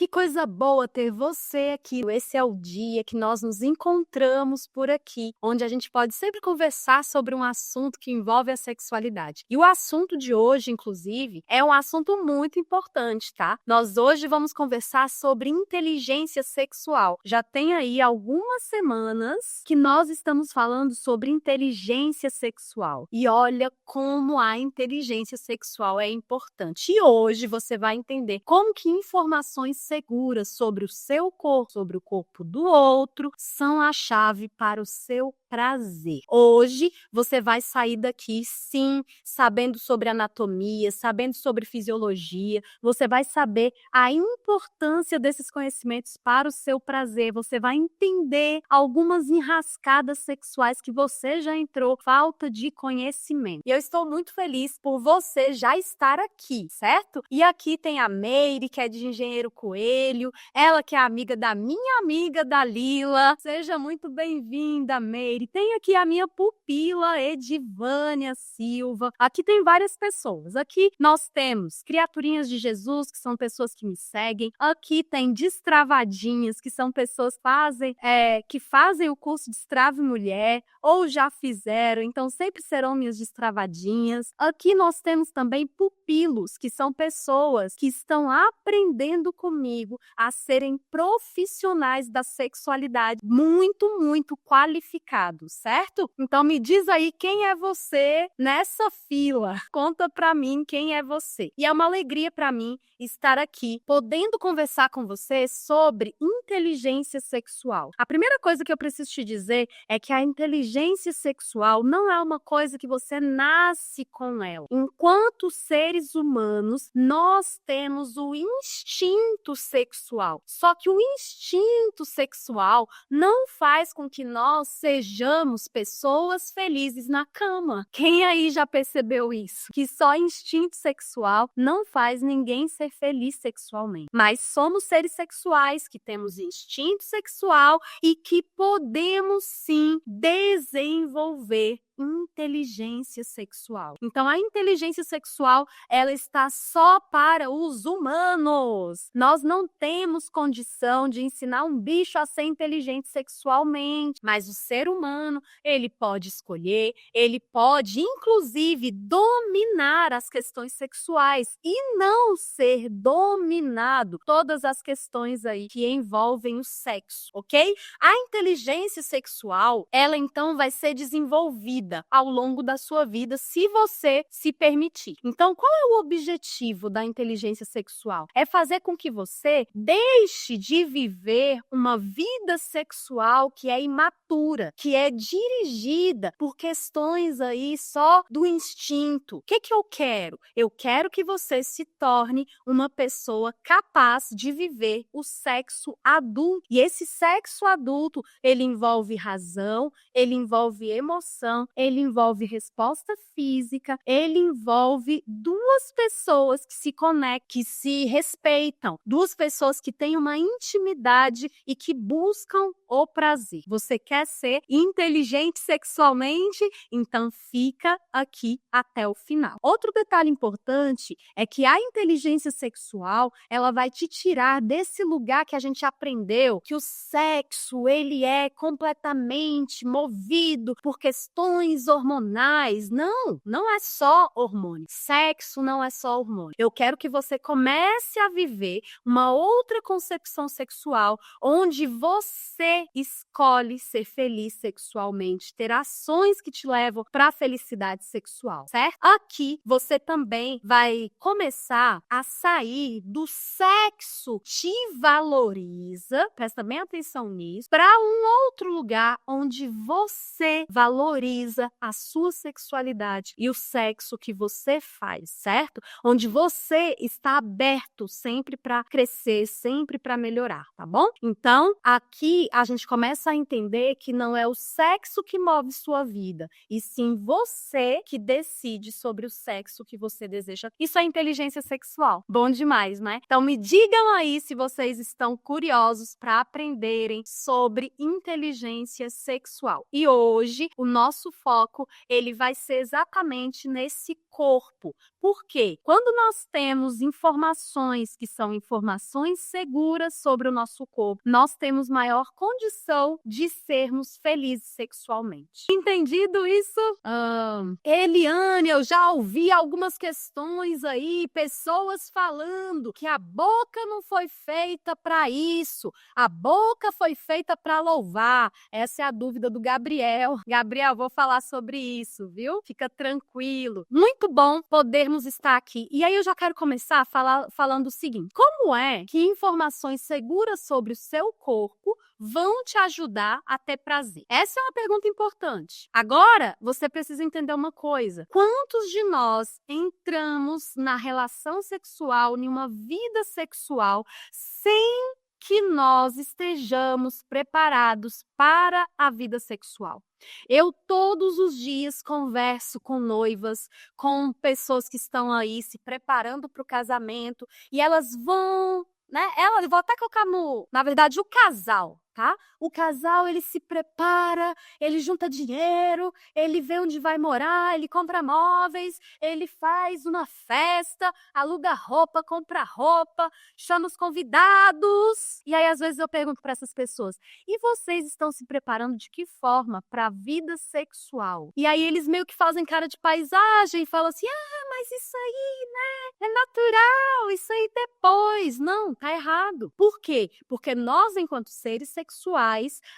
Que coisa boa ter você aqui. Esse é o dia que nós nos encontramos por aqui, onde a gente pode sempre conversar sobre um assunto que envolve a sexualidade. E o assunto de hoje, inclusive, é um assunto muito importante, tá? Nós hoje vamos conversar sobre inteligência sexual. Já tem aí algumas semanas que nós estamos falando sobre inteligência sexual. E olha como a inteligência sexual é importante. E hoje você vai entender como que informações seguras sobre o seu corpo, sobre o corpo do outro, são a chave para o seu prazer. Hoje você vai sair daqui, sim, sabendo sobre anatomia, sabendo sobre fisiologia, você vai saber a importância desses conhecimentos para o seu prazer, você vai entender algumas enrascadas sexuais que você já entrou, falta de conhecimento. E eu estou muito feliz por você já estar aqui, certo? E aqui tem a Meire, que é de Engenheiro Coelho, ela que é amiga da minha amiga Dalila. Seja muito bem-vinda, Meire. Tem aqui a minha pupila Edivânia Silva. Aqui tem várias pessoas. Aqui nós temos criaturinhas de Jesus, que são pessoas que me seguem. Aqui tem destravadinhas, que são pessoas que fazem o curso Destrave Mulher ou já fizeram, então sempre serão minhas destravadinhas. Aqui nós temos também pupilos, que são pessoas que estão aprendendo comigo a serem profissionais da sexualidade, muito qualificados, certo? Então me diz aí quem é você nessa fila. Conta pra mim quem é você. E é uma alegria pra mim estar aqui, podendo conversar com você sobre inteligência sexual. A primeira coisa que eu preciso te dizer é que a inteligência sexual não é uma coisa que você nasce com ela. Enquanto seres humanos, nós temos o instinto sexual. Só que o instinto sexual não faz com que nós sejamos pessoas felizes na cama. Quem aí já percebeu isso? Que só instinto sexual não faz ninguém ser feliz sexualmente. Mas somos seres sexuais que temos instinto sexual e que podemos sim desenvolver inteligência sexual. Então, a inteligência sexual, ela está só para os humanos. Nós não temos condição de ensinar um bicho a ser inteligente sexualmente, mas o ser humano, ele pode escolher, ele pode, inclusive, dominar as questões sexuais e não ser dominado. Todas as questões aí que envolvem o sexo, ok? A inteligência sexual, ela então vai ser desenvolvida ao longo da sua vida, se você se permitir. Então, qual é o objetivo da inteligência sexual? É fazer com que você deixe de viver uma vida sexual que é imatura, que é dirigida por questões aí só do instinto. O que eu quero? Eu quero que você se torne uma pessoa capaz de viver o sexo adulto. E esse sexo adulto, ele envolve razão, ele envolve emoção, ele envolve resposta física, ele envolve duas pessoas que se conectam, que se respeitam, duas pessoas que têm uma intimidade e que buscam o prazer. Você quer ser inteligente sexualmente? Então fica aqui até o final. Outro detalhe importante é que a inteligência sexual, ela vai te tirar desse lugar que a gente aprendeu que o sexo, ele é completamente movido por questões hormonais. Não é só hormônio. Sexo não é só hormônio. Eu quero que você comece a viver uma outra concepção sexual, onde você escolhe ser feliz sexualmente, ter ações que te levam para a felicidade sexual, certo? Aqui você também vai começar a sair do sexo te valoriza, presta bem atenção nisso, para um outro lugar onde você valoriza a sua sexualidade e o sexo que você faz, certo? Onde você está aberto sempre para crescer, sempre para melhorar, tá bom? Então, aqui a gente começa a entender que não é o sexo que move sua vida, e sim você que decide sobre o sexo que você deseja. Isso é inteligência sexual. Bom demais, né? Então, me digam aí se vocês estão curiosos para aprenderem sobre inteligência sexual. E hoje, o nosso foco, ele vai ser exatamente nesse corpo. Por quê? Quando nós temos informações que são informações seguras sobre o nosso corpo, nós temos maior condição de sermos felizes sexualmente. Entendido isso? Eliane, eu já ouvi algumas questões aí, pessoas falando que a boca não foi feita para isso, a boca foi feita para louvar. Essa é a dúvida do Gabriel. Gabriel, vou falar sobre isso, viu? Fica tranquilo. Muito bom podermos estar aqui. E aí eu já quero começar falando o seguinte: como é que informações seguras sobre o seu corpo vão te ajudar a ter prazer? Essa é uma pergunta importante. Agora, você precisa entender uma coisa. Quantos de nós entramos na relação sexual, em uma vida sexual, sem que nós estejamos preparados para a vida sexual? Eu todos os dias converso com noivas, com pessoas que estão aí se preparando para o casamento, e elas vão, né? Elas vão até colocar na verdade, o casal, tá? O casal, ele se prepara, ele junta dinheiro, ele vê onde vai morar, ele compra móveis, ele faz uma festa, aluga roupa, compra roupa, chama os convidados. E aí, às vezes, eu pergunto para essas pessoas: e vocês estão se preparando de que forma para a vida sexual? E aí, eles meio que fazem cara de paisagem e falam assim: ah, mas isso aí, né, é natural, isso aí depois. Não, tá errado. Por quê? Porque nós, enquanto seres sexuais,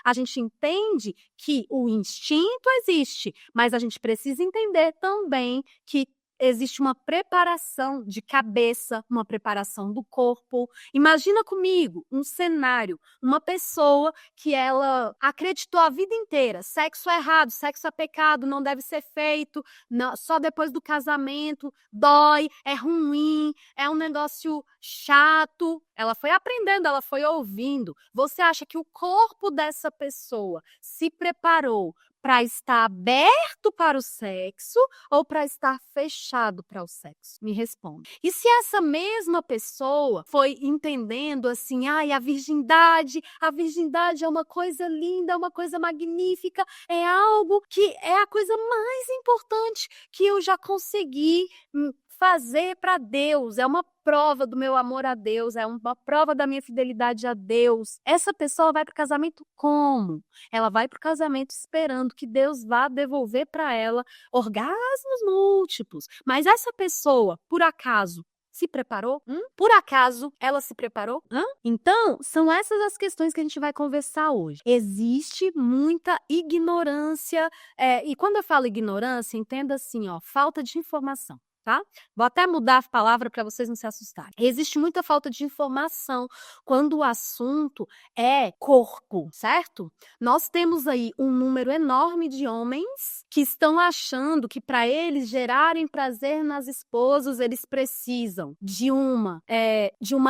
a gente entende que o instinto existe, mas a gente precisa entender também que existe uma preparação de cabeça, uma preparação do corpo. Imagina comigo um cenário, uma pessoa que ela acreditou a vida inteira: sexo é errado, sexo é pecado, não deve ser feito, só depois do casamento, dói, é ruim, é um negócio chato. Ela foi aprendendo, ela foi ouvindo. Você acha que o corpo dessa pessoa se preparou para estar aberto para o sexo ou para estar fechado para o sexo? Me responda. E se essa mesma pessoa foi entendendo assim: ai, a virgindade é uma coisa linda, é uma coisa magnífica, é algo que é a coisa mais importante que eu já consegui fazer para Deus, é uma prova do meu amor a Deus, é uma prova da minha fidelidade a Deus. Essa pessoa vai para o casamento como? Ela vai para o casamento esperando que Deus vá devolver para ela orgasmos múltiplos. Mas essa pessoa, por acaso, se preparou? Por acaso ela se preparou? Então, são essas as questões que a gente vai conversar hoje. Existe muita ignorância, e quando eu falo ignorância, entenda assim, ó, falta de informação. Tá? Vou até mudar a palavra para vocês não se assustarem. Existe muita falta de informação quando o assunto é corpo, certo? Nós temos aí um número enorme de homens que estão achando que para eles gerarem prazer nas esposas, eles precisam de uma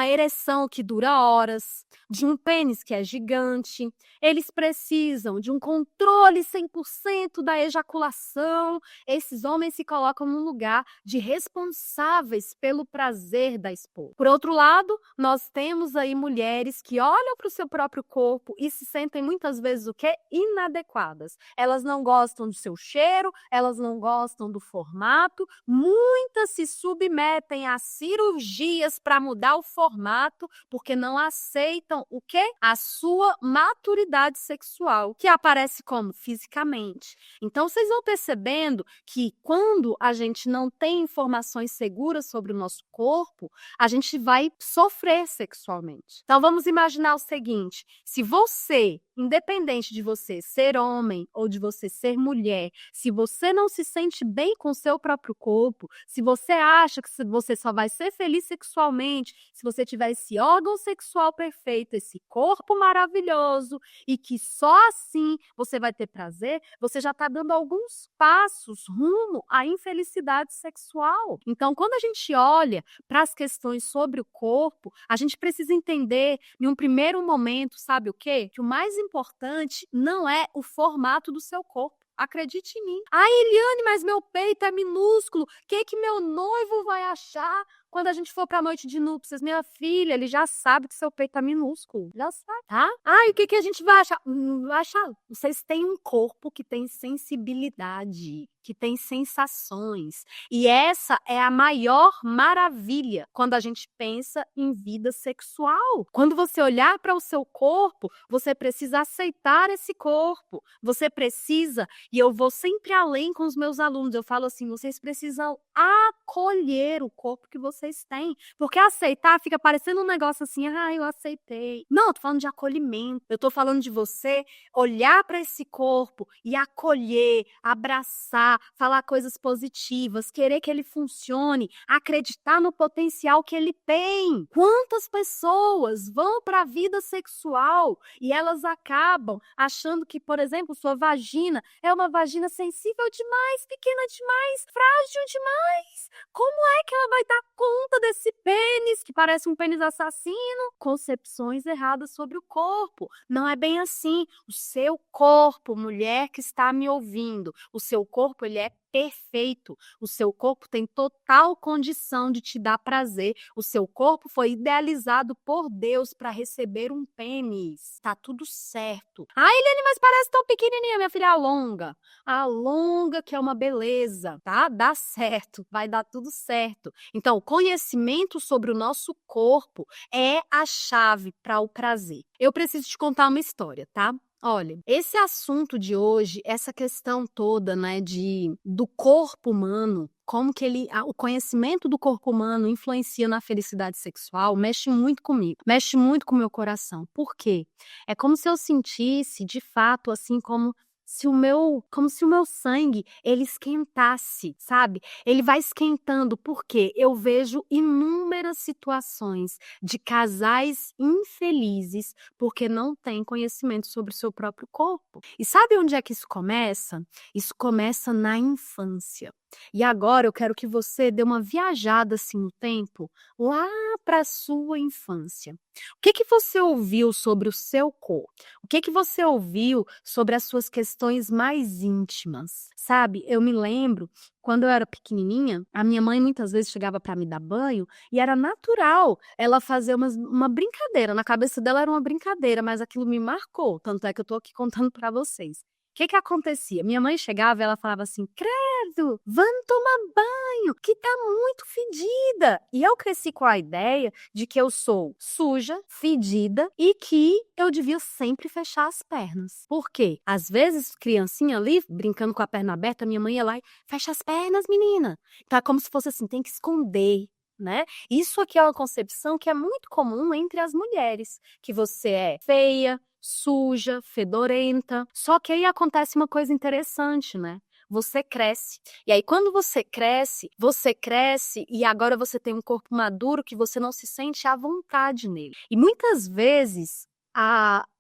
ereção que dura horas, de um pênis que é gigante, eles precisam de um controle 100% da ejaculação. Esses homens se colocam no lugar de responsáveis pelo prazer da esposa. Por outro lado, nós temos aí mulheres que olham para o seu próprio corpo e se sentem muitas vezes o quê? Inadequadas. Elas não gostam do seu cheiro, elas não gostam do formato, muitas se submetem a cirurgias para mudar o formato porque não aceitam o quê? A sua maturidade sexual, que aparece como? Fisicamente. Então, vocês vão percebendo que quando a gente não tem informações seguras sobre o nosso corpo, a gente vai sofrer sexualmente. Então vamos imaginar o seguinte: se você, independente de você ser homem ou de você ser mulher, se você não se sente bem com o seu próprio corpo, se você acha que você só vai ser feliz sexualmente se você tiver esse órgão sexual perfeito, esse corpo maravilhoso, e que só assim você vai ter prazer, você já está dando alguns passos rumo à infelicidade sexual. Então, quando a gente olha para as questões sobre o corpo, a gente precisa entender, em um primeiro momento, sabe o quê? Que o mais importante não é o formato do seu corpo. Acredite em mim. Ah, Eliane, mas meu peito é minúsculo. O que meu noivo vai achar Quando a gente for pra noite de núpcias, minha filha, ele já sabe que seu peito tá minúsculo. Já sabe, tá? E o que que a gente vai achar? Não vai achar. Vocês têm um corpo que tem sensibilidade, que tem sensações. E essa é a maior maravilha quando a gente pensa em vida sexual. Quando você olhar para o seu corpo, você precisa aceitar esse corpo. Você precisa, e eu vou sempre além com os meus alunos, eu falo assim, vocês precisam acolher o corpo que vocês têm. Porque aceitar fica parecendo um negócio assim, eu aceitei. Não, eu tô falando de acolhimento. Eu tô falando de você olhar para esse corpo e acolher, abraçar, falar coisas positivas, querer que ele funcione, acreditar no potencial que ele tem. Quantas pessoas vão para a vida sexual e elas acabam achando que, por exemplo, sua vagina é uma vagina sensível demais, pequena demais, frágil demais. Como é que ela vai dar conta desse pênis que parece um pênis assassino? Concepções erradas sobre o corpo. Não é bem assim. O seu corpo, mulher que está me ouvindo, o seu corpo, ele é perfeito. O seu corpo tem total condição de te dar prazer. O seu corpo foi idealizado por Deus para receber um pênis. Tá tudo certo. Eliane, mas parece tão pequenininha, minha filha. Alonga. Alonga, que é uma beleza, tá? Dá certo. Vai dar tudo certo. Então, o conhecimento sobre o nosso corpo é a chave para o prazer. Eu preciso te contar uma história, tá? Olha, esse assunto de hoje, essa questão toda, né, do corpo humano, como que o conhecimento do corpo humano influencia na felicidade sexual, mexe muito comigo, mexe muito com o meu coração. Por quê? É como se eu sentisse, de fato, assim, como se o meu sangue, ele esquentasse, sabe? Ele vai esquentando, porque eu vejo inúmeras situações de casais infelizes porque não têm conhecimento sobre o seu próprio corpo. E sabe onde é que isso começa? Isso começa na infância. E agora eu quero que você dê uma viajada assim no tempo, lá para a sua infância. O que que você ouviu sobre o seu corpo? O que que você ouviu sobre as suas questões mais íntimas? Sabe, eu me lembro, quando eu era pequenininha, a minha mãe muitas vezes chegava para me dar banho e era natural ela fazer uma brincadeira. Na cabeça dela era uma brincadeira, mas aquilo me marcou. Tanto é que eu tô aqui contando para vocês. O que que acontecia? Minha mãe chegava e ela falava assim, credo, vamos tomar banho, que tá muito fedida. E eu cresci com a ideia de que eu sou suja, fedida e que eu devia sempre fechar as pernas. Por quê? Às vezes, criancinha ali, brincando com a perna aberta, minha mãe ia lá e fecha as pernas, menina. Então é como se fosse assim, tem que esconder. Né? Isso aqui é uma concepção que é muito comum entre as mulheres, que você é feia, suja, fedorenta. Só que aí acontece uma coisa interessante, né? Você cresce. E aí, quando você cresce e agora você tem um corpo maduro que você não se sente à vontade nele. E muitas vezes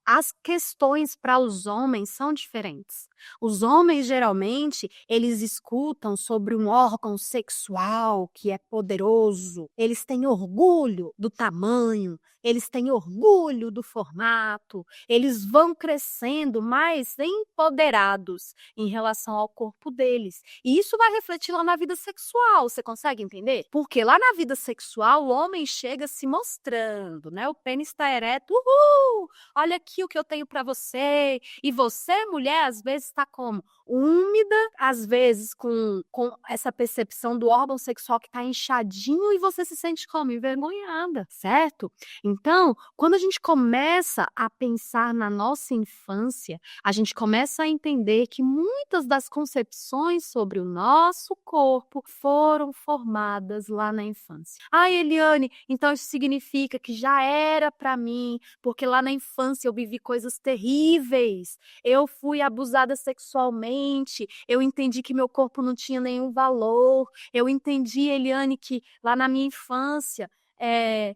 as questões para os homens são diferentes. Os homens, geralmente, eles escutam sobre um órgão sexual que é poderoso, eles têm orgulho do tamanho, eles têm orgulho do formato, eles vão crescendo mais empoderados em relação ao corpo deles. E isso vai refletir lá na vida sexual, você consegue entender? Porque lá na vida sexual, o homem chega se mostrando, né? O pênis está ereto, uhul! Olha aqui o que eu tenho para você. E você, mulher, às vezes está como? Úmida, às vezes com essa percepção do órgão sexual que está inchadinho e você se sente como? Envergonhada, certo? Então, quando a gente começa a pensar na nossa infância, a gente começa a entender que muitas das concepções sobre o nosso corpo foram formadas lá na infância. Eliane, então isso significa que já era para mim, porque lá na infância eu vivi coisas terríveis, eu fui abusada sexualmente, eu entendi que meu corpo não tinha nenhum valor, eu entendi, Eliane, que lá na minha infância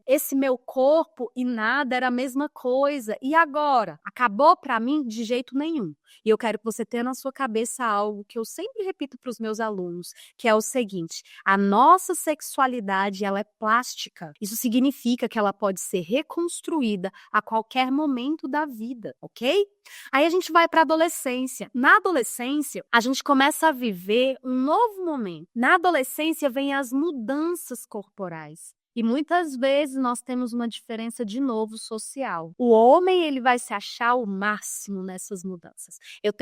esse meu corpo e nada era a mesma coisa. E agora? Acabou para mim? De jeito nenhum. E eu quero que você tenha na sua cabeça algo que eu sempre repito para os meus alunos, que é o seguinte: a nossa sexualidade, ela é plástica. Isso significa que ela pode ser reconstruída a qualquer momento da vida, ok? Aí a gente vai para a adolescência. Na adolescência, a gente começa a viver um novo momento. Na adolescência vem as mudanças corporais. E muitas vezes nós temos uma diferença de novo social. O homem, ele vai se achar o máximo nessas mudanças. Eu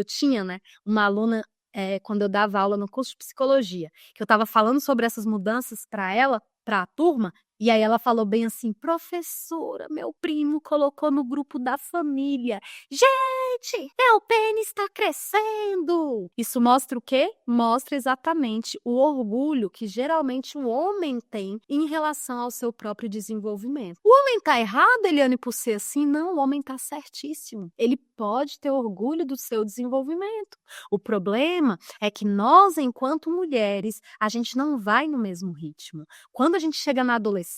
tinha, né, uma aluna quando eu dava aula no curso de psicologia, que eu estava falando sobre essas mudanças para ela, para a turma, e aí ela falou bem assim: professora, meu primo colocou no grupo da família. Gente, meu pênis está crescendo. Isso mostra o quê? Mostra exatamente o orgulho que geralmente o homem tem em relação ao seu próprio desenvolvimento. O homem está errado, Eliane, por ser assim? Não, o homem está certíssimo. Ele pode ter orgulho do seu desenvolvimento. O problema é que nós, enquanto mulheres, a gente não vai no mesmo ritmo. Quando a gente chega na adolescência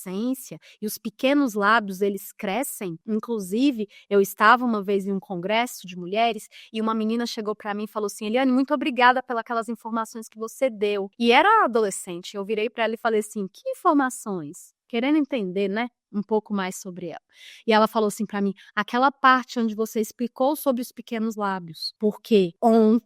e os pequenos lábios, eles crescem, inclusive, eu estava uma vez em um congresso de mulheres e uma menina chegou para mim e falou assim: Eliane, muito obrigada pelas aquelas informações que você deu. E era adolescente, eu virei para ela e falei assim: que informações? Querendo entender, né, um pouco mais sobre ela. E ela falou assim para mim: aquela parte onde você explicou sobre os pequenos lábios. Porque eu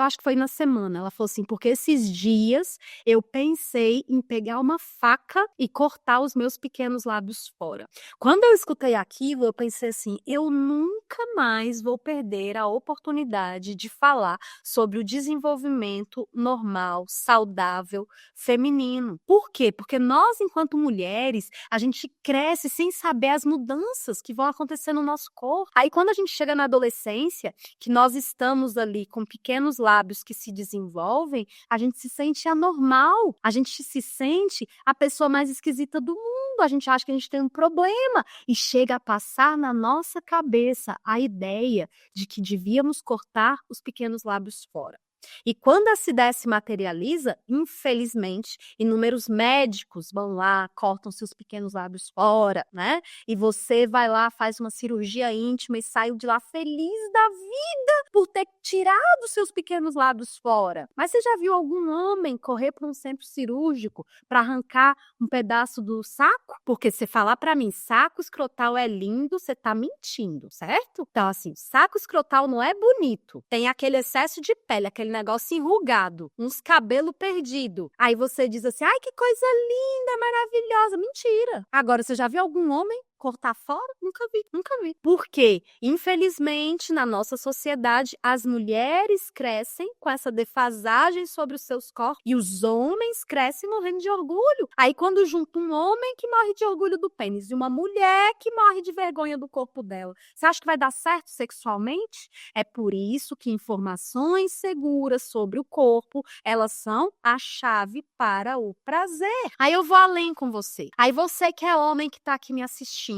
acho que foi na semana, ela falou assim: porque esses dias eu pensei em pegar uma faca e cortar os meus pequenos lábios fora. Quando eu escutei aquilo, eu pensei assim: eu nunca mais vou perder a oportunidade de falar sobre o desenvolvimento normal, saudável, feminino. Por quê? Porque nós, enquanto mulheres, a gente cresce sem saber as mudanças que vão acontecer no nosso corpo. Aí quando a gente chega na adolescência, que nós estamos ali com pequenos lábios que se desenvolvem, a gente se sente anormal, a gente se sente a pessoa mais esquisita do mundo, a gente acha que a gente tem um problema e chega a passar na nossa cabeça a ideia de que devíamos cortar os pequenos lábios fora. E quando essa ideia se materializa, infelizmente, inúmeros médicos vão lá, cortam seus pequenos lábios fora, né? E você vai lá, faz uma cirurgia íntima e sai de lá feliz da vida por ter tirado seus pequenos lábios fora. Mas você já viu algum homem correr para um centro cirúrgico para arrancar um pedaço do saco? Porque você falar para mim, saco escrotal é lindo, você tá mentindo, certo? Então, assim, saco escrotal não é bonito. Tem aquele excesso de pele, aquele negócio enrugado, uns cabelos perdidos. Aí você diz assim: ai, que coisa linda, maravilhosa. Mentira. Agora, você já viu algum homem cortar fora? Nunca vi, nunca vi. Por quê? Infelizmente, na nossa sociedade, as mulheres crescem com essa defasagem sobre os seus corpos e os homens crescem morrendo de orgulho. Aí, quando junta um homem que morre de orgulho do pênis e uma mulher que morre de vergonha do corpo dela, você acha que vai dar certo sexualmente? É por isso que informações seguras sobre o corpo, elas são a chave para o prazer. Aí eu vou além com você. Aí você que é homem que está aqui me assistindo,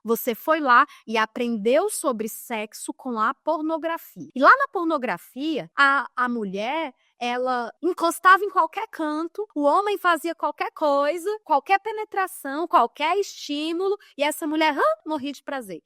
você foi lá e aprendeu sobre sexo com a pornografia. E lá na pornografia, a mulher, ela encostava em qualquer canto, o homem fazia qualquer coisa, qualquer penetração, qualquer estímulo, e essa mulher morria de prazer.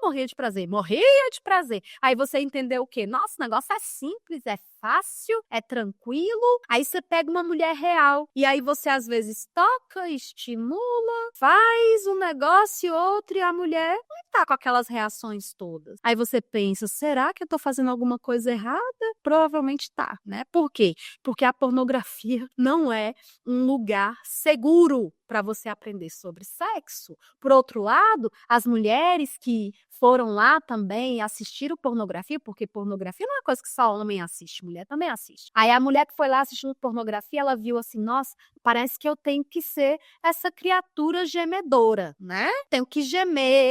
Morria de prazer, morria de prazer. Aí você entendeu o quê? Nossa, o negócio é simples, é fácil, é tranquilo. Aí você pega uma mulher real e aí você às vezes toca, estimula, faz um negócio e outro e a mulher não tá com aquelas reações todas. Aí você pensa: será que eu tô fazendo alguma coisa errada? Provavelmente tá, né? Por quê? Porque a pornografia não é um lugar seguro para você aprender sobre sexo. Por outro lado, as mulheres que foram lá também assistiram pornografia, porque pornografia não é uma coisa que só homem assiste, mulher também assiste. Aí a mulher que foi lá assistindo pornografia, ela viu assim: nossa, parece que eu tenho que ser essa criatura gemedora, né? Tenho que gemer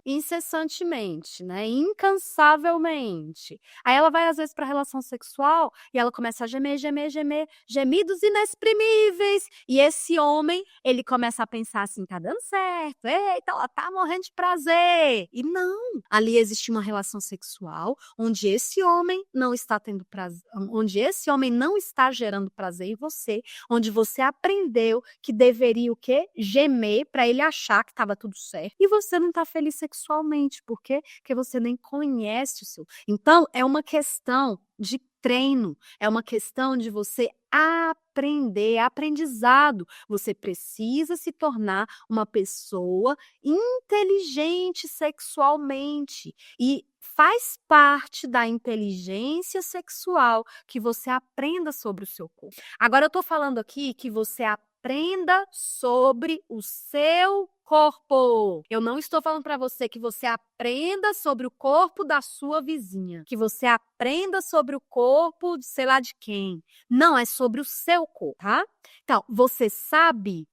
incessantemente, né, incansavelmente. Aí ela vai às vezes para a relação sexual e ela começa a gemer, gemer, gemer, gemidos inexprimíveis. E esse homem, ele começa a pensar assim: tá dando certo, eita, ela tá morrendo de prazer. E não, ali existe uma relação sexual onde esse homem não está tendo prazer, onde esse homem não está gerando prazer em você, onde você aprendeu que deveria o quê? Gemer para ele achar que estava tudo certo. E você não está feliz sexualmente. Por quê? Porque você nem conhece o seu. Então, é uma questão de treino, é uma questão de você aprender, aprendizado. Você precisa se tornar uma pessoa inteligente sexualmente. E faz parte da inteligência sexual que você aprenda sobre o seu corpo. Agora, eu estou falando aqui que você aprenda sobre o seu corpo. Eu não estou falando para você que você aprenda sobre o corpo da sua vizinha, que você aprenda sobre o corpo de sei lá de quem. Não, é sobre o seu corpo, tá? Então, você sabe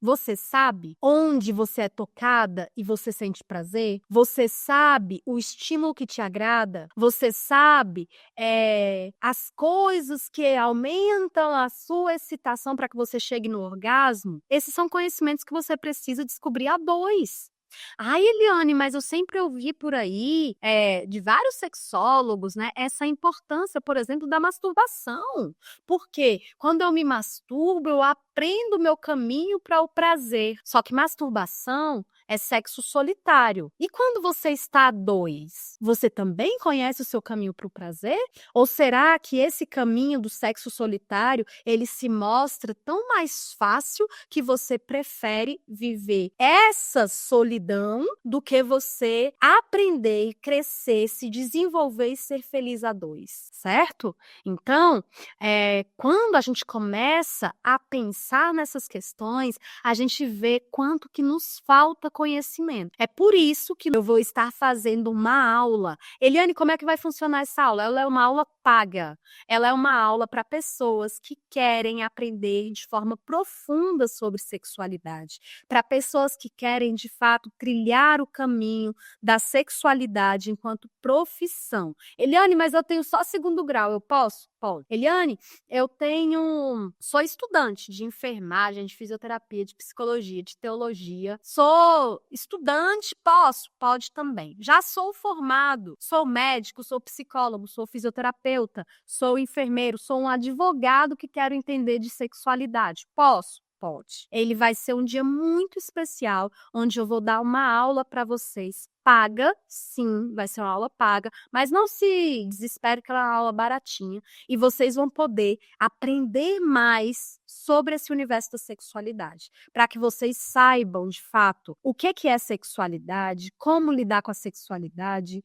onde você é tocada e você sente prazer? Você sabe o estímulo que te agrada? Você sabe as coisas que aumentam a sua excitação para que você chegue no orgasmo? Esses são conhecimentos que você precisa descobrir a dois. Ai, Eliane, mas eu sempre ouvi por aí, de vários sexólogos, né, essa importância, por exemplo, da masturbação. Porque quando eu me masturbo, eu aprendo o meu caminho para o prazer. Só que masturbação é sexo solitário. E quando você está a dois, você também conhece o seu caminho para o prazer? Ou será que esse caminho do sexo solitário, ele se mostra tão mais fácil que você prefere viver essa solidão do que você aprender e crescer, se desenvolver e ser feliz a dois, certo? Então, quando a gente começa a pensar nessas questões, a gente vê quanto que nos falta conhecimento. É por isso que eu vou estar fazendo uma aula. Eliane, como é que vai funcionar essa aula? Ela é uma aula paga. Ela é uma aula para pessoas que querem aprender de forma profunda sobre sexualidade, para pessoas que querem, de fato, trilhar o caminho da sexualidade enquanto profissão. Eliane, mas eu tenho só segundo grau, eu posso? Pode. Eliane, sou estudante de enfermagem, de fisioterapia, de psicologia, de teologia. Sou estudante, posso? Pode também. Já sou formado, sou médico, sou psicólogo, sou fisioterapeuta, sou enfermeiro, sou um advogado que quero entender de sexualidade. Posso? Pode. Ele vai ser um dia muito especial, onde eu vou dar uma aula para vocês. Paga, sim, vai ser uma aula paga, mas não se desespere que ela é uma aula baratinha e vocês vão poder aprender mais sobre esse universo da sexualidade, para que vocês saibam, de fato, o que é sexualidade, como lidar com a sexualidade,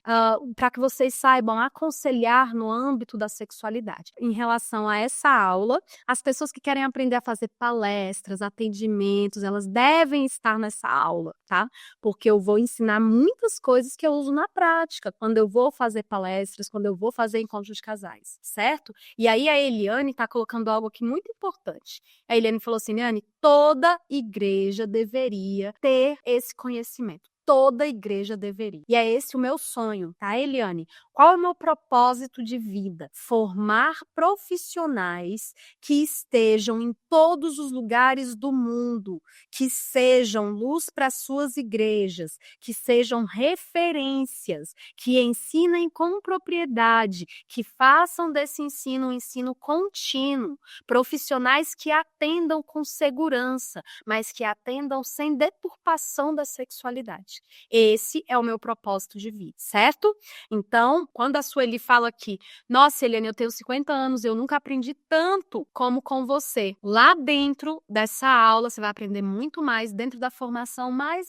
para que vocês saibam aconselhar no âmbito da sexualidade. Em relação a essa aula, as pessoas que querem aprender a fazer palestras, atendimentos, elas devem estar nessa aula, tá? Porque eu vou ensinar muitas coisas que eu uso na prática, quando eu vou fazer palestras, quando eu vou fazer encontros de casais, certo? E aí a Eliane está colocando algo aqui muito importante. A Eliane falou assim: Eliane, toda igreja deveria ter esse conhecimento. Toda igreja deveria. E é esse o meu sonho, tá, Eliane? Qual é o meu propósito de vida? Formar profissionais que estejam em todos os lugares do mundo, que sejam luz para suas igrejas, que sejam referências, que ensinem com propriedade, que façam desse ensino um ensino contínuo, profissionais que atendam com segurança, mas que atendam sem deturpação da sexualidade. Esse é o meu propósito de vida, certo? Então, quando a Sueli fala aqui, nossa, Eliane, eu tenho 50 anos, eu nunca aprendi tanto como com você. Lá dentro dessa aula, você vai aprender muito mais, dentro da formação, mais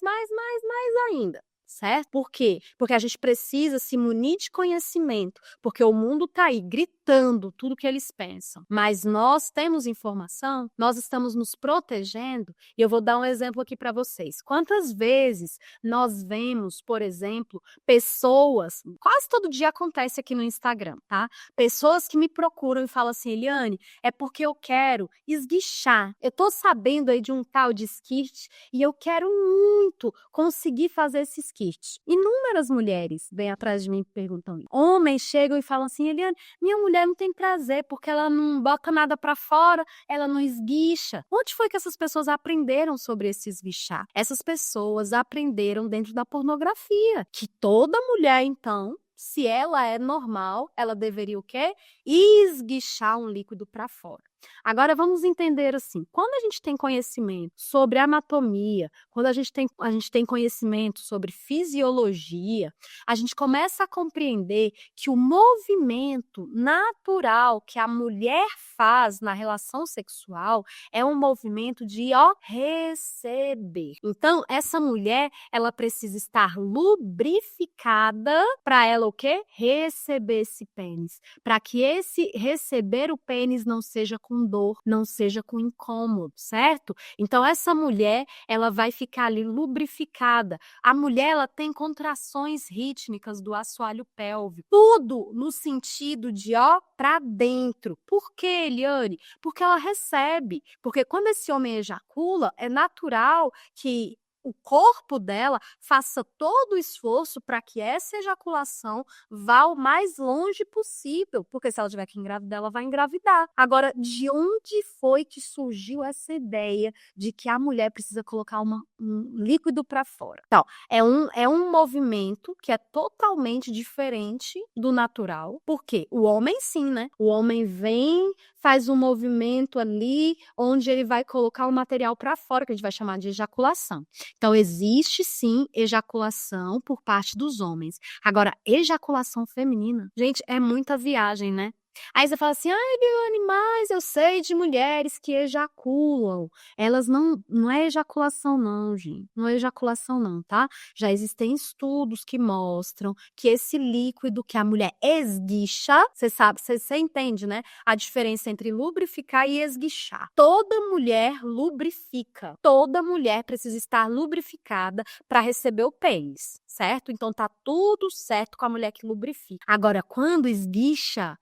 ainda. Certo? Por quê? Porque a gente precisa se munir de conhecimento, porque o mundo está aí gritando tudo que eles pensam. Mas nós temos informação, nós estamos nos protegendo, e eu vou dar um exemplo aqui para vocês. Quantas vezes nós vemos, por exemplo, pessoas, quase todo dia acontece aqui no Instagram, tá? Pessoas que me procuram e falam assim: Eliane, é porque eu quero esguichar. Eu tô sabendo aí de um tal de skirt e eu quero muito conseguir fazer esse skirt Kirst, inúmeras mulheres vêm atrás de mim e perguntam isso. Homens chegam e falam assim, Eliane, minha mulher não tem prazer porque ela não bota nada pra fora, ela não esguicha. Onde foi que essas pessoas aprenderam sobre esse esguichar? Essas pessoas aprenderam dentro da pornografia, que toda mulher, então, se ela é normal, ela deveria o quê? Esguichar um líquido para fora. Agora vamos entender assim, quando a gente tem conhecimento sobre anatomia, quando a gente tem conhecimento sobre fisiologia, a gente começa a compreender que o movimento natural que a mulher faz na relação sexual é um movimento de, receber. Então, essa mulher, ela precisa estar lubrificada para ela o quê? Receber esse pênis. Para que esse receber o pênis não seja com dor, não seja com incômodo, certo? Então, essa mulher, ela vai ficar ali lubrificada. A mulher, ela tem contrações rítmicas do assoalho pélvico. Tudo no sentido de, para dentro. Por quê, Eliane? Porque ela recebe. Porque quando esse homem ejacula, é natural que o corpo dela faça todo o esforço para que essa ejaculação vá o mais longe possível, porque se ela tiver que engravidar, ela vai engravidar. Agora, de onde foi que surgiu essa ideia de que a mulher precisa colocar um líquido para fora? Então, é um movimento que é totalmente diferente do natural, porque o homem sim, né? O homem vem, faz um movimento ali, onde ele vai colocar o material para fora, que a gente vai chamar de ejaculação. Então, existe sim ejaculação por parte dos homens. Agora, ejaculação feminina, gente, é muita viagem, né? Aí você fala assim, Eliane, mas eu sei de mulheres que ejaculam. Elas não é ejaculação não, gente. Não é ejaculação não, tá? Já existem estudos que mostram que esse líquido que a mulher esguicha, você sabe, você entende, né? A diferença entre lubrificar e esguichar. Toda mulher lubrifica. Toda mulher precisa estar lubrificada para receber o pênis, certo? Então tá tudo certo com a mulher que lubrifica. Agora, quando esguichar,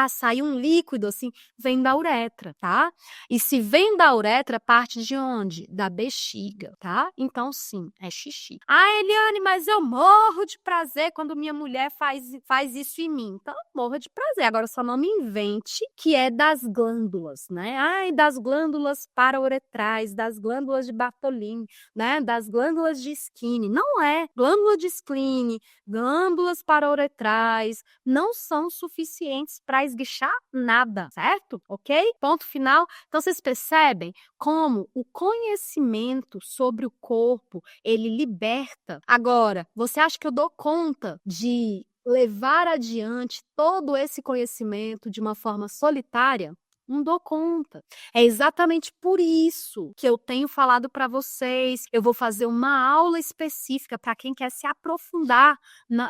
sai um líquido assim, vem da uretra, tá? E se vem da uretra, parte de onde? Da bexiga, tá? Então, sim, é xixi. Eliane, mas eu morro de prazer quando minha mulher faz isso em mim. Então, morra de prazer. Agora, só não me invente que é das glândulas, né? Das glândulas parauretrais, das glândulas de Bartolini, né? Das glândulas de Skinner. Não é. Glândula de Skinner, glândulas parauretrais não são suficientes para esguichar nada, certo? Ok? Ponto final. Então, vocês percebem como o conhecimento sobre o corpo, ele liberta. Agora, você acha que eu dou conta de levar adiante todo esse conhecimento de uma forma solitária? Não dou conta. É exatamente por isso que eu tenho falado para vocês. Eu vou fazer uma aula específica para quem quer se aprofundar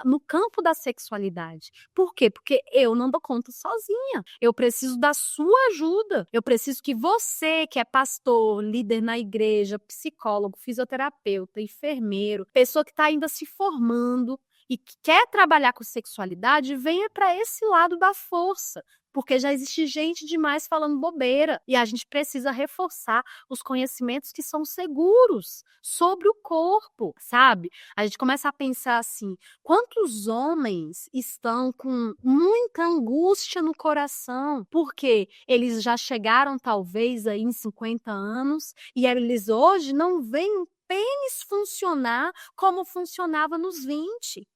no campo da sexualidade. Por quê? Porque eu não dou conta sozinha. Eu preciso da sua ajuda. Eu preciso que você, que é pastor, líder na igreja, psicólogo, fisioterapeuta, enfermeiro, pessoa que está ainda se formando e que quer trabalhar com sexualidade, venha para esse lado da força. Porque já existe gente demais falando bobeira e a gente precisa reforçar os conhecimentos que são seguros sobre o corpo, sabe? A gente começa a pensar assim, quantos homens estão com muita angústia no coração, porque eles já chegaram talvez aí em 50 anos e eles hoje não veem o pênis funcionar como funcionava nos 20.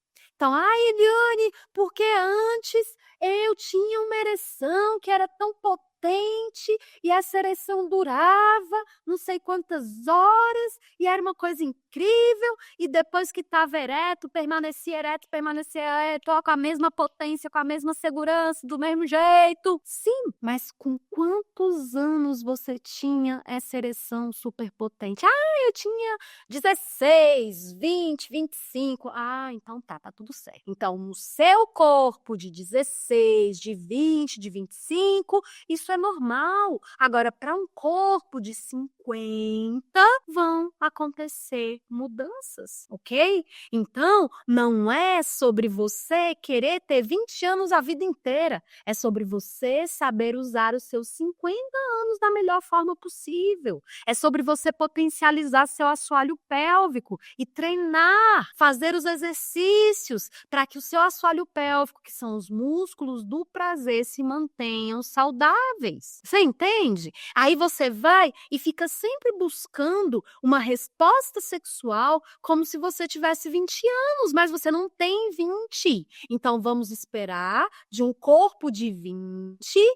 Então, Eliane, porque antes eu tinha uma ereção que era tão potente e essa ereção durava não sei quantas horas e era uma coisa incrível e depois que estava ereto, permanecia ereto, ó, com a mesma potência, com a mesma segurança, do mesmo jeito. Sim, mas com quantos anos você tinha essa ereção super potente? Eu tinha 16, 20, 25. Então tá tudo certo. Então, no seu corpo de 16, de 20, de 25, isso isso é normal. Agora, para um corpo de 50, vão acontecer mudanças, ok? Então, não é sobre você querer ter 20 anos a vida inteira. É sobre você saber usar os seus 50 anos da melhor forma possível. É sobre você potencializar seu assoalho pélvico e treinar, fazer os exercícios para que o seu assoalho pélvico, que são os músculos do prazer, se mantenham saudáveis. Você entende? Aí você vai e fica sempre buscando uma resposta sexual como se você tivesse 20 anos, mas você não tem 20. Então vamos esperar de um corpo de 20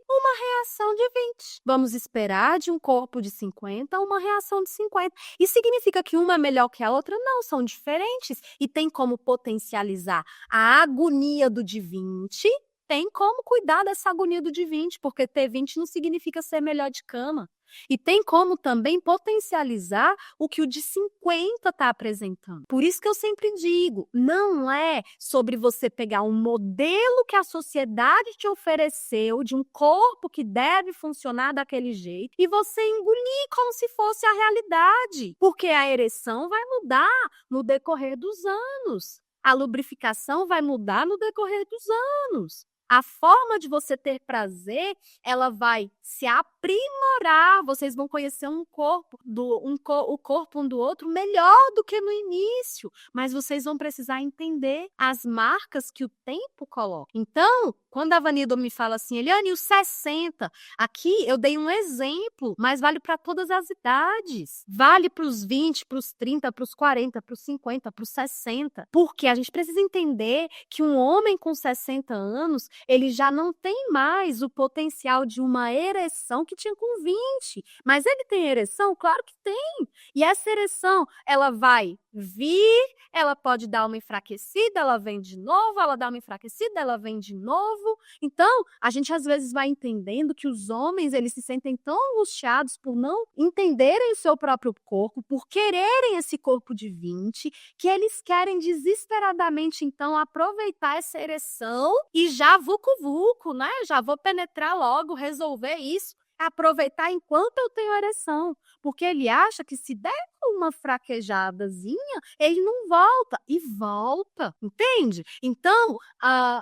uma reação de 20. Vamos esperar de um corpo de 50 uma reação de 50. Isso significa que uma é melhor que a outra? Não, são diferentes e tem como potencializar a agonia do de 20, tem como cuidar dessa agonia do de 20, porque ter 20 não significa ser melhor de cama. E tem como também potencializar o que o de 50 está apresentando. Por isso que eu sempre digo, não é sobre você pegar um modelo que a sociedade te ofereceu, de um corpo que deve funcionar daquele jeito, e você engolir como se fosse a realidade. Porque a ereção vai mudar no decorrer dos anos. A lubrificação vai mudar no decorrer dos anos. A forma de você ter prazer, ela vai se aprimorar. Vocês vão conhecer o corpo um do outro melhor do que no início. Mas vocês vão precisar entender as marcas que o tempo coloca. Então, quando a Vanilda me fala assim, Eliane, os 60, aqui eu dei um exemplo, mas vale para todas as idades. Vale para os 20, para os 30, para os 40, para os 50, para os 60. Porque a gente precisa entender que um homem com 60 anos, ele já não tem mais o potencial de uma ereção que tinha com 20. Mas ele tem ereção? Claro que tem. E essa ereção, ela vai vir, ela pode dar uma enfraquecida, ela vem de novo, ela dá uma enfraquecida, ela vem de novo. Então, a gente às vezes vai entendendo que os homens, eles se sentem tão angustiados por não entenderem o seu próprio corpo, por quererem esse corpo de 20, que eles querem desesperadamente, então, aproveitar essa ereção e já vucu-vucu, né? Já vou penetrar logo, resolver isso. Aproveitar enquanto eu tenho ereção, porque ele acha que se der uma fraquejadazinha, ele não volta, e volta, entende? Então,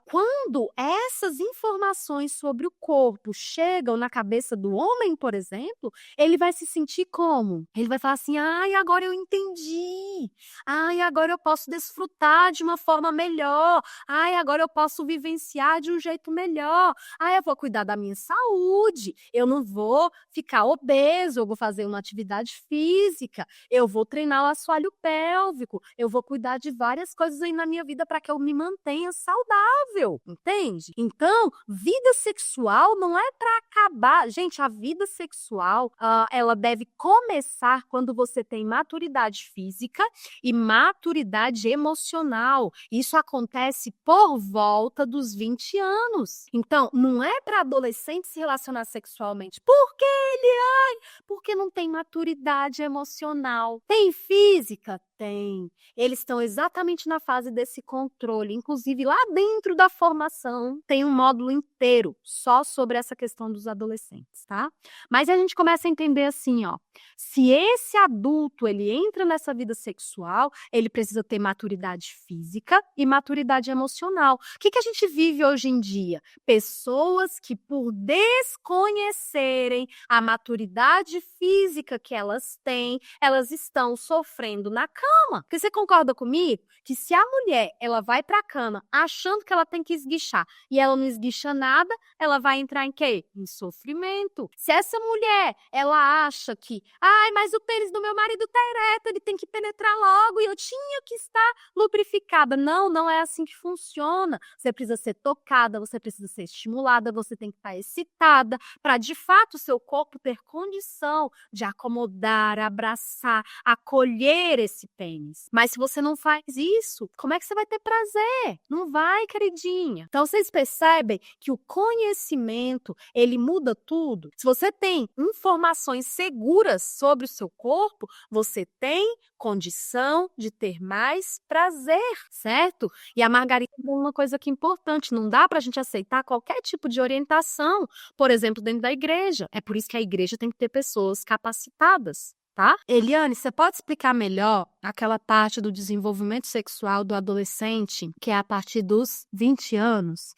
quando essas informações sobre o corpo chegam na cabeça do homem, por exemplo, ele vai se sentir como? Ele vai falar assim, ai, agora eu entendi, ai, agora eu posso desfrutar de uma forma melhor, ai, agora eu posso vivenciar de um jeito melhor, ai, eu vou cuidar da minha saúde, eu não vou ficar obeso, eu vou fazer uma atividade física, eu vou treinar o assoalho pélvico, eu vou cuidar de várias coisas aí na minha vida para que eu me mantenha saudável, entende? Então, vida sexual não é para acabar. Gente, a vida sexual, ela deve começar quando você tem maturidade física e maturidade emocional. Isso acontece por volta dos 20 anos. Então, não é para adolescente se relacionar sexualmente. Por que, Eliane? Porque não tem maturidade emocional. Tem física? Tem. Eles estão exatamente na fase desse controle. Inclusive, lá dentro da formação, tem um módulo inteiro só sobre essa questão dos adolescentes, tá? Mas a gente começa a entender assim, ó. Se esse adulto, ele entra nessa vida sexual, ele precisa ter maturidade física e maturidade emocional. O que a gente vive hoje em dia? Pessoas que, por desconhecerem a maturidade física que elas têm, elas estão sofrendo na cama. Porque você concorda comigo que se a mulher, ela vai para a cama achando que ela tem que esguichar e ela não esguicha nada, ela vai entrar em quê? Em sofrimento. Se essa mulher, ela acha que, ai, mas o pênis do meu marido tá ereto, ele tem que penetrar logo e eu tinha que estar lubrificada. Não, não é assim que funciona. Você precisa ser tocada, você precisa ser estimulada, você tem que estar excitada para, de fato, o seu corpo ter condição de acomodar, abraçar, acolher esse pênis. tênis. Mas se você não faz isso, como é que você vai ter prazer? Não vai, queridinha. Então, vocês percebem que o conhecimento, ele muda tudo. Se você tem informações seguras sobre o seu corpo, você tem condição de ter mais prazer, certo? E a Margarida falou uma coisa aqui importante, não dá pra gente aceitar qualquer tipo de orientação, por exemplo, dentro da igreja. É por isso que a igreja tem que ter pessoas capacitadas. Tá? Eliane, você pode explicar melhor aquela parte do desenvolvimento sexual do adolescente, que é a partir dos 20 anos?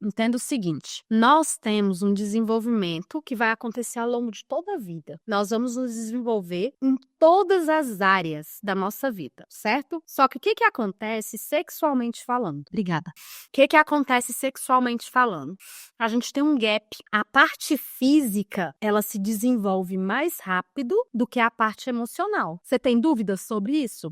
Entenda o seguinte, nós temos um desenvolvimento que vai acontecer ao longo de toda a vida. Nós vamos nos desenvolver em todas as áreas da nossa vida, certo? Só que o que acontece sexualmente falando? Obrigada. O que acontece sexualmente falando? A gente tem um gap. A parte física, ela se desenvolve mais rápido do que a parte emocional. Você tem dúvidas sobre isso?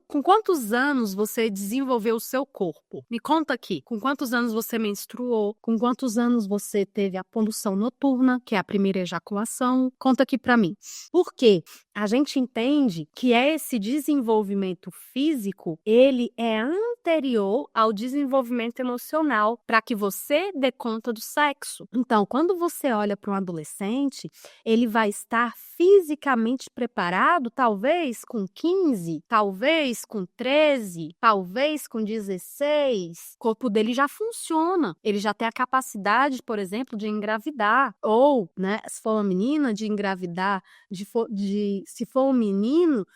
Com quantos anos você desenvolveu o seu corpo? Me conta aqui. Com quantos anos você menstruou? Com quantos anos você teve a poluição noturna, que é a primeira ejaculação? Conta aqui pra mim. Por quê? A gente entende que esse desenvolvimento físico, ele é anterior ao desenvolvimento emocional para que você dê conta do sexo. Então, quando você olha para um adolescente, ele vai estar fisicamente preparado, talvez com 15, talvez com 13, talvez com 16. O corpo dele já funciona. Ele já tem a capacidade, por exemplo, de engravidar. Ou, né, se for uma menina, de engravidar, se for um menino,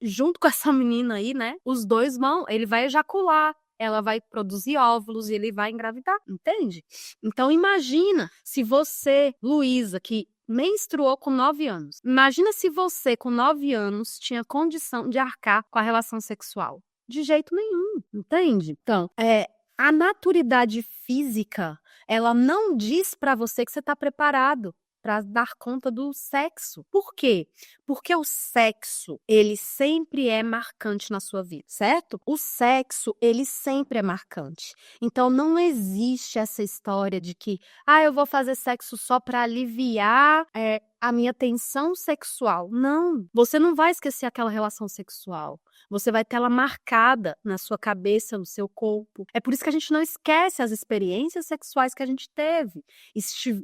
junto com essa menina aí, né, os dois ele vai ejacular. Ela vai produzir óvulos e ele vai engravidar, entende? Então, imagina se você, Luísa, que menstruou com 9 anos. Imagina se você, com 9 anos, tinha condição de arcar com a relação sexual. De jeito nenhum, entende? Então, a maturidade física, ela não diz para você que você está preparado para dar conta do sexo. Por quê? Porque o sexo, ele sempre é marcante na sua vida, certo? O sexo, ele sempre é marcante. Então, não existe essa história de que, eu vou fazer sexo só para aliviar a minha tensão sexual. Não, você não vai esquecer aquela relação sexual. Você vai ter ela marcada na sua cabeça, no seu corpo. É por isso que a gente não esquece as experiências sexuais que a gente teve.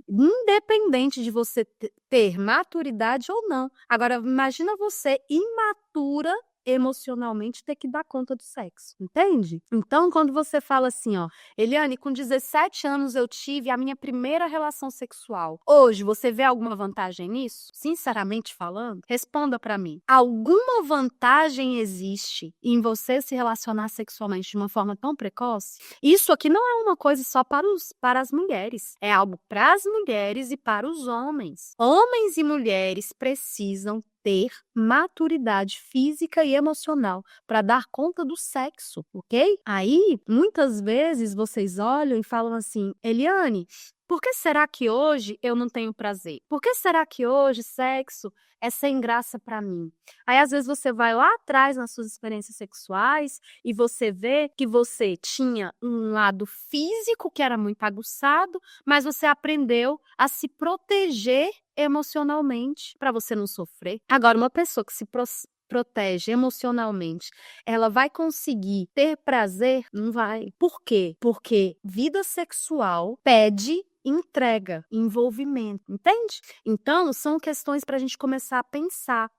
Independente de você ter maturidade ou não. Agora, imagina você imatura emocionalmente ter que dar conta do sexo, entende? Então, quando você fala assim, Eliane, com 17 anos eu tive a minha primeira relação sexual. Hoje, você vê alguma vantagem nisso? Sinceramente falando, responda pra mim. Alguma vantagem existe em você se relacionar sexualmente de uma forma tão precoce? Isso aqui não é uma coisa só para as mulheres. É algo para as mulheres e para os homens. Homens e mulheres precisam ter maturidade física e emocional para dar conta do sexo, ok? Aí, muitas vezes, vocês olham e falam assim, Eliane, por que será que hoje eu não tenho prazer? Por que será que hoje sexo é sem graça para mim? Aí, às vezes, você vai lá atrás nas suas experiências sexuais e você vê que você tinha um lado físico que era muito aguçado, mas você aprendeu a se proteger emocionalmente para você não sofrer. Agora, uma pessoa que se protege emocionalmente, ela vai conseguir ter prazer? Não vai. Por quê? Porque vida sexual pede entrega, envolvimento, entende? Então, são questões para a gente começar a pensar.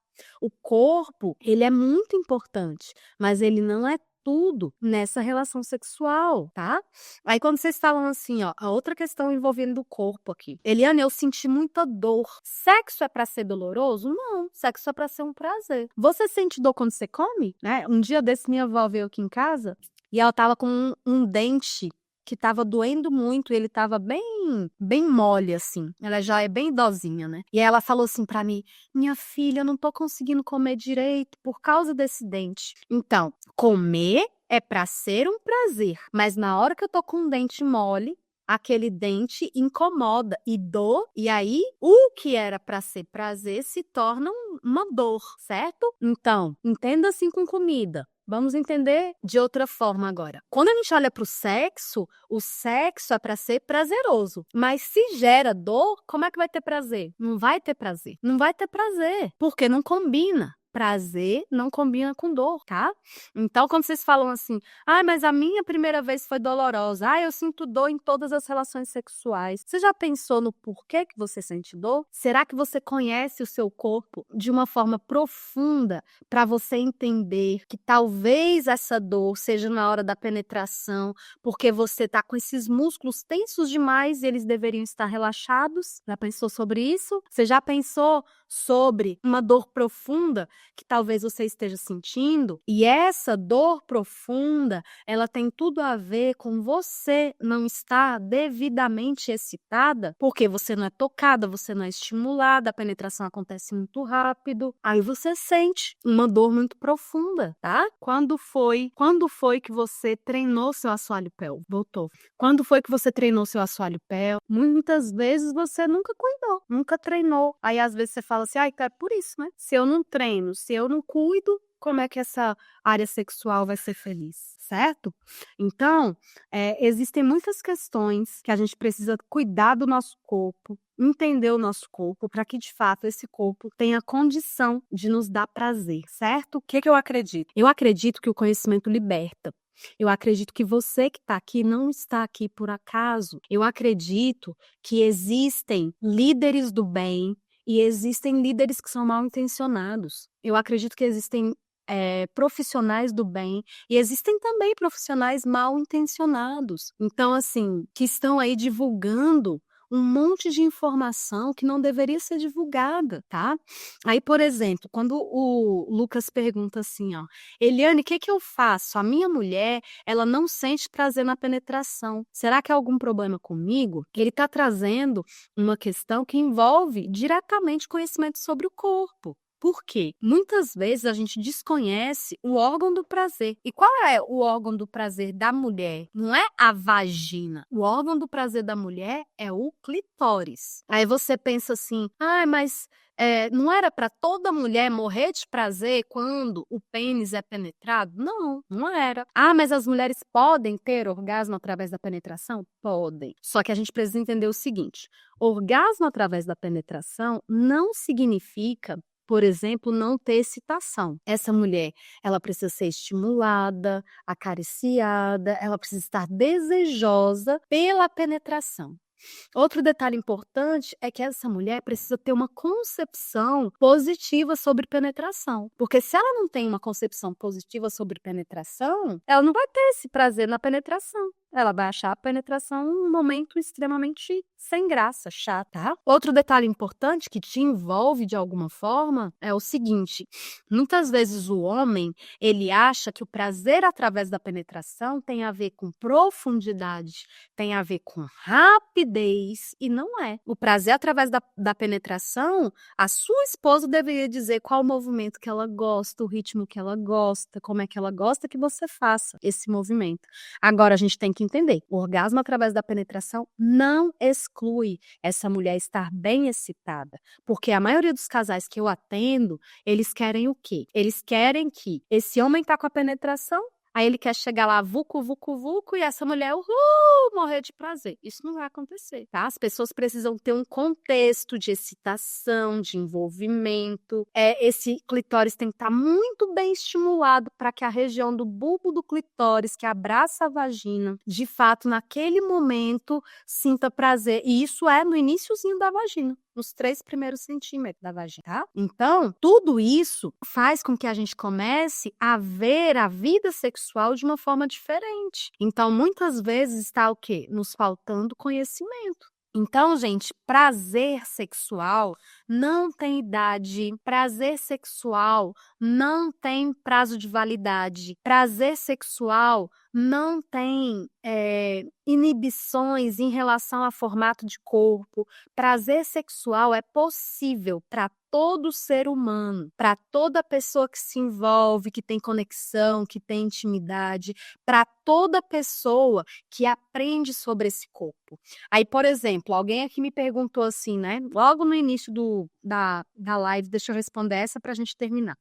O corpo, ele é muito importante, mas ele não é tudo nessa relação sexual, tá? Aí quando vocês falam assim, a outra questão envolvendo o corpo aqui. Eliane, eu senti muita dor. Sexo é pra ser doloroso? Não, sexo é pra ser um prazer. Você sente dor quando você come? Né? Um dia desse minha avó veio aqui em casa e ela tava com um dente que tava doendo muito, ele tava bem mole, assim. Ela já é bem idosinha, né? E aí ela falou assim pra mim, minha filha, eu não tô conseguindo comer direito por causa desse dente. Então, comer é pra ser um prazer, mas na hora que eu tô com um dente mole, aquele dente incomoda e dor, e aí o que era para ser prazer se torna uma dor, certo? Então, entenda assim com comida. Vamos entender de outra forma agora. Quando a gente olha para o sexo é para ser prazeroso. Mas se gera dor, como é que vai ter prazer? Não vai ter prazer. Não vai ter prazer, porque não combina. prazer não combina com dor, tá? Então, quando vocês falam assim, mas a minha primeira vez foi dolorosa, eu sinto dor em todas as relações sexuais. Você já pensou no porquê que você sente dor? Será que você conhece o seu corpo de uma forma profunda para você entender que talvez essa dor seja na hora da penetração, porque você tá com esses músculos tensos demais e eles deveriam estar relaxados? Já pensou sobre isso? Você já pensou sobre uma dor profunda que talvez você esteja sentindo? E essa dor profunda, ela tem tudo a ver com você não estar devidamente excitada, porque você não é tocada, você não é estimulada, a penetração acontece muito rápido. Aí você sente uma dor muito profunda, tá? Quando foi que você treinou seu assoalho pélvico? Voltou. Quando foi que você treinou seu assoalho pélvico? Muitas vezes você nunca cuidou, nunca treinou. Aí às vezes você fala assim, então é por isso, né? Se eu não treino, se eu não cuido, como é que essa área sexual vai ser feliz, certo? Então, existem muitas questões que a gente precisa cuidar do nosso corpo, entender o nosso corpo, para que de fato esse corpo tenha condição de nos dar prazer, certo? O que eu acredito? Eu acredito que o conhecimento liberta. Eu acredito que você que está aqui não está aqui por acaso. Eu acredito que existem líderes do bem e existem líderes que são mal intencionados. Eu acredito que existem profissionais do bem e existem também profissionais mal intencionados. Então, assim, que estão aí divulgando um monte de informação que não deveria ser divulgada, tá? Aí, por exemplo, quando o Lucas pergunta assim, Eliane, o que eu faço? A minha mulher, ela não sente prazer na penetração. Será que há algum problema comigo? Ele está trazendo uma questão que envolve diretamente conhecimento sobre o corpo. Por quê? Muitas vezes a gente desconhece o órgão do prazer. E qual é o órgão do prazer da mulher? Não é a vagina. O órgão do prazer da mulher é o clitóris. Aí você pensa assim, mas não era para toda mulher morrer de prazer quando o pênis é penetrado? Não, não era. Mas as mulheres podem ter orgasmo através da penetração? Podem. Só que a gente precisa entender o seguinte, orgasmo através da penetração não significa, por exemplo, não ter excitação. Essa mulher, ela precisa ser estimulada, acariciada, ela precisa estar desejosa pela penetração. Outro detalhe importante é que essa mulher precisa ter uma concepção positiva sobre penetração. Porque se ela não tem uma concepção positiva sobre penetração, ela não vai ter esse prazer na penetração. Ela vai achar a penetração um momento extremamente sem graça, chato, tá? Outro detalhe importante que te envolve de alguma forma é o seguinte: muitas vezes o homem, ele acha que o prazer através da penetração tem a ver com profundidade, tem a ver com rapidez, e não é. O prazer através da penetração, a sua esposa deveria dizer qual o movimento que ela gosta, o ritmo que ela gosta, como é que ela gosta que você faça esse movimento. Agora, a gente tem que entender, o orgasmo através da penetração não exclui essa mulher estar bem excitada, porque a maioria dos casais que eu atendo, eles querem o quê? Eles querem que esse homem tá com a penetração, aí ele quer chegar lá, vucu, vucu, vucu, e essa mulher, morrer de prazer. Isso não vai acontecer, tá? As pessoas precisam ter um contexto de excitação, de envolvimento. Esse clitóris tem que estar muito bem estimulado para que a região do bulbo do clitóris, que abraça a vagina, de fato, naquele momento, sinta prazer. E isso é no iniciozinho da vagina, nos 3 primeiros centímetros da vagina, tá? Então, tudo isso faz com que a gente comece a ver a vida sexual de uma forma diferente. Então, muitas vezes está o quê? Nos faltando conhecimento. Então, gente, prazer sexual não tem idade, prazer sexual não tem prazo de validade, prazer sexual não tem inibições em relação a formato de corpo. Prazer sexual é possível para todo ser humano, para toda pessoa que se envolve, que tem conexão, que tem intimidade, para toda pessoa que aprende sobre esse corpo. Aí, por exemplo, alguém aqui me perguntou assim, né? Logo no início da live, deixa eu responder essa para a gente terminar.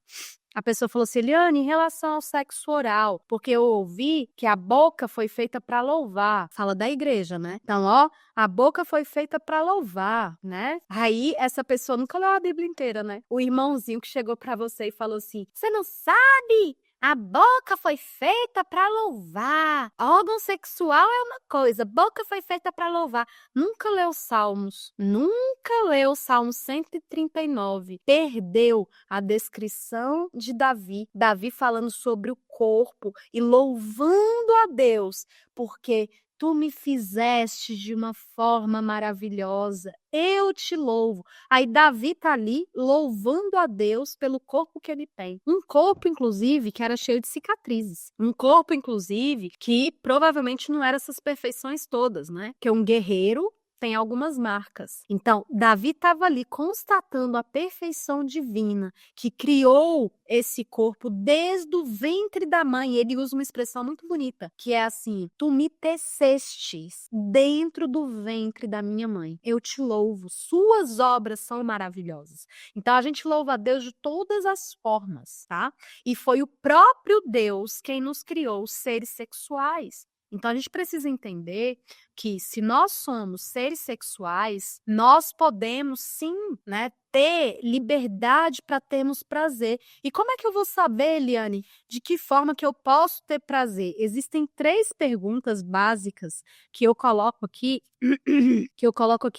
A pessoa falou assim, Eliane, em relação ao sexo oral, porque eu ouvi que a boca foi feita para louvar. Fala da igreja, né? Então, ó, a boca foi feita para louvar, né? Aí, essa pessoa nunca leu a Bíblia inteira, né? O irmãozinho que chegou para você e falou assim, você não sabe? A boca foi feita para louvar. Órgão sexual é uma coisa, boca foi feita para louvar. Nunca leu Salmos, nunca leu Salmo 139. Perdeu a descrição de Davi. Davi falando sobre o corpo e louvando a Deus, porque tu me fizeste de uma forma maravilhosa. Eu te louvo. Aí Davi tá ali louvando a Deus pelo corpo que ele tem. Um corpo, inclusive, que era cheio de cicatrizes. Um corpo, inclusive, que provavelmente não era essas perfeições todas, né? Que um guerreiro tem algumas marcas. Então, Davi estava ali constatando a perfeição divina que criou esse corpo desde o ventre da mãe. Ele usa uma expressão muito bonita, que é assim: tu me tecestes dentro do ventre da minha mãe. Eu te louvo, suas obras são maravilhosas. Então, a gente louva a Deus de todas as formas, tá? E foi o próprio Deus quem nos criou seres sexuais. Então, a gente precisa entender que se nós somos seres sexuais, nós podemos sim, né, ter liberdade para termos prazer. E como é que eu vou saber, Eliane, de que forma que eu posso ter prazer? Existem 3 perguntas básicas que eu coloco aqui,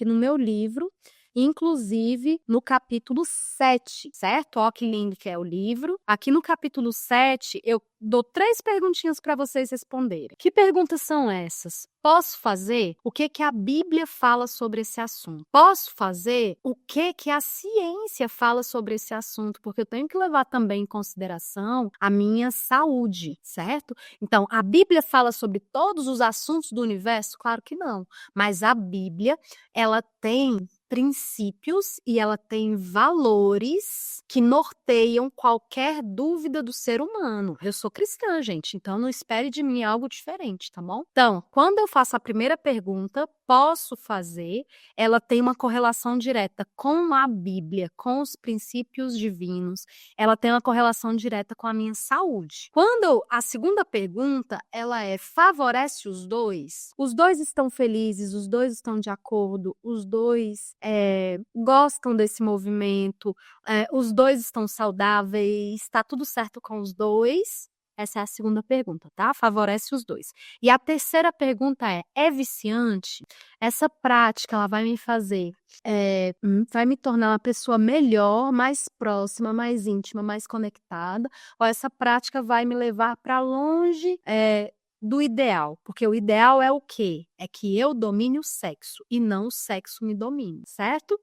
no meu livro, inclusive no capítulo 7, certo? Ó que lindo que é o livro. Aqui no capítulo 7, eu dou 3 perguntinhas para vocês responderem. Que perguntas são essas? Posso fazer? O que que a Bíblia fala sobre esse assunto? Posso fazer? O que que a ciência fala sobre esse assunto? Porque eu tenho que levar também em consideração a minha saúde, certo? Então, a Bíblia fala sobre todos os assuntos do universo? Claro que não. Mas a Bíblia, ela tem princípios e ela tem valores que norteiam qualquer dúvida do ser humano. Eu sou cristã, gente, então não espere de mim algo diferente, tá bom? Então, quando eu faço a primeira pergunta, posso fazer, ela tem uma correlação direta com a Bíblia, com os princípios divinos, ela tem uma correlação direta com a minha saúde. Quando a segunda pergunta, ela favorece os dois? Os dois estão felizes, os dois estão de acordo, os dois gostam desse movimento, os dois estão saudáveis, está tudo certo com os dois? Essa é a segunda pergunta, tá? Favorece os dois. E a terceira pergunta é viciante? Essa prática, ela vai me fazer, vai me tornar uma pessoa melhor, mais próxima, mais íntima, mais conectada? Ou essa prática vai me levar para longe, do ideal? Porque o ideal é o quê? É que eu domine o sexo e não o sexo me domine, certo?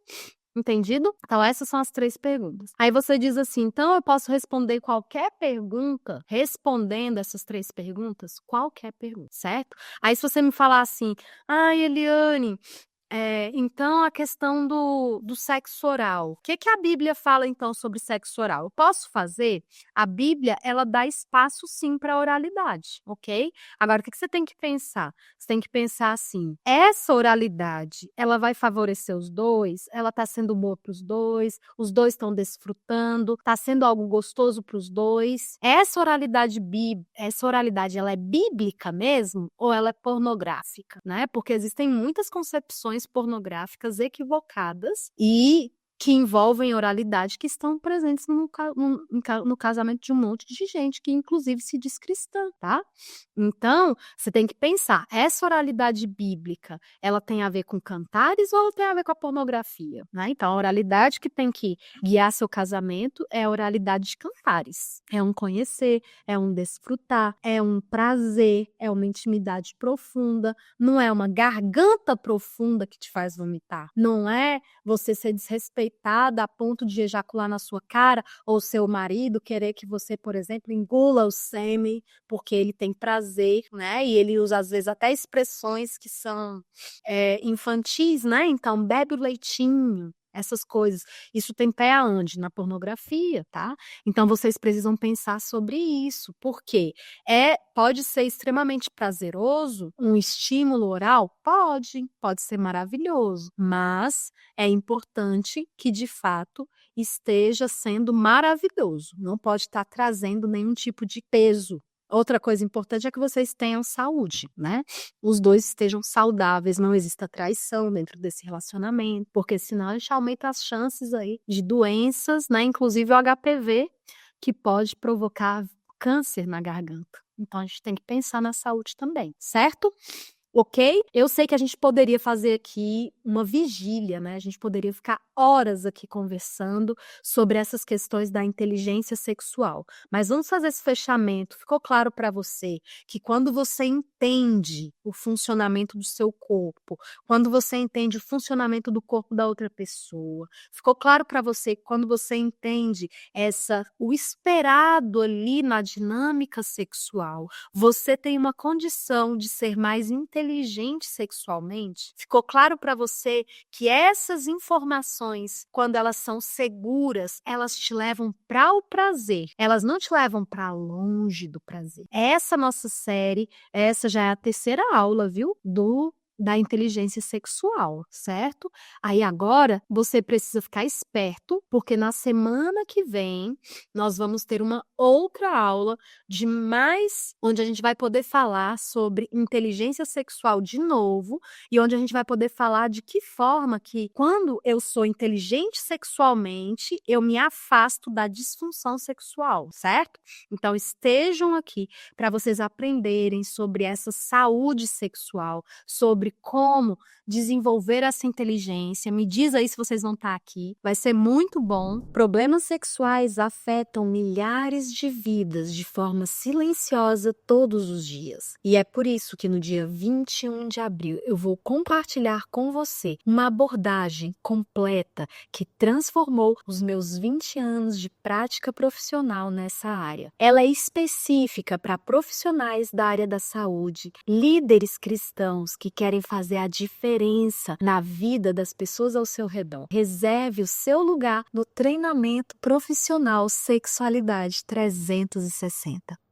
Entendido? Então, essas são as 3 perguntas. Aí você diz assim, então eu posso responder qualquer pergunta respondendo essas 3 perguntas? Qualquer pergunta, certo? Aí se você me falar assim, Eliane, então a questão do sexo oral. O que a Bíblia fala então sobre sexo oral? Eu posso fazer? A Bíblia, ela dá espaço sim para oralidade, ok? Agora, o que você tem que pensar? Você tem que pensar assim, essa oralidade, ela vai favorecer os dois? Ela está sendo boa para os dois estão desfrutando, está sendo algo gostoso para os dois? Essa oralidade, ela é bíblica mesmo? Ou ela é pornográfica, né? Porque existem muitas concepções pornográficas equivocadas e que envolvem oralidade que estão presentes no casamento de um monte de gente que inclusive se diz cristã, tá? Então, você tem que pensar, essa oralidade bíblica, ela tem a ver com cantares ou ela tem a ver com a pornografia, né? Então, a oralidade que tem que guiar seu casamento é a oralidade de cantares. É um conhecer, é um desfrutar, é um prazer, é uma intimidade profunda, não é uma garganta profunda que te faz vomitar, não é você ser desrespeitada a ponto de ejacular na sua cara ou seu marido querer que você, por exemplo, engula o sêmen porque ele tem prazer, né? E ele usa às vezes até expressões que são infantis, né? Então, bebe o leitinho. Essas coisas. Isso tem pé aonde? Na pornografia, tá? Então, vocês precisam pensar sobre isso. Por quê? Pode ser extremamente prazeroso um estímulo oral? Pode ser maravilhoso. Mas é importante que, de fato, esteja sendo maravilhoso, não pode estar trazendo nenhum tipo de peso. Outra coisa importante é que vocês tenham saúde, né? Os dois estejam saudáveis, não exista traição dentro desse relacionamento, porque senão a gente aumenta as chances aí de doenças, né? Inclusive o HPV, que pode provocar câncer na garganta. Então a gente tem que pensar na saúde também, certo? Ok? Eu sei que a gente poderia fazer aqui uma vigília, né? A gente poderia ficar horas aqui conversando sobre essas questões da inteligência sexual. Mas vamos fazer esse fechamento. Ficou claro para você que quando você entende o funcionamento do seu corpo, quando você entende o funcionamento do corpo da outra pessoa, ficou claro para você que quando você entende o esperado ali na dinâmica sexual, você tem uma condição de ser mais inteligente sexualmente? Ficou claro para você que essas informações, quando elas são seguras, elas te levam para o prazer, elas não te levam para longe do prazer. Essa nossa série, essa já é a terceira aula, viu? Da inteligência sexual, certo? Aí agora você precisa ficar esperto, porque na semana que vem nós vamos ter uma outra aula onde a gente vai poder falar sobre inteligência sexual de novo e onde a gente vai poder falar de que forma que quando eu sou inteligente sexualmente, eu me afasto da disfunção sexual, certo? Então estejam aqui para vocês aprenderem sobre essa saúde sexual, sobre como desenvolver essa inteligência. Me diz aí se vocês vão estar aqui. Vai ser muito bom. Problemas sexuais afetam milhares de vidas de forma silenciosa todos os dias. E é por isso que no dia 21 de abril eu vou compartilhar com você uma abordagem completa que transformou os meus 20 anos de prática profissional nessa área. Ela é específica para profissionais da área da saúde, líderes cristãos que querem fazer a diferença na vida das pessoas ao seu redor. Reserve o seu lugar no treinamento profissional Sexualidade 360.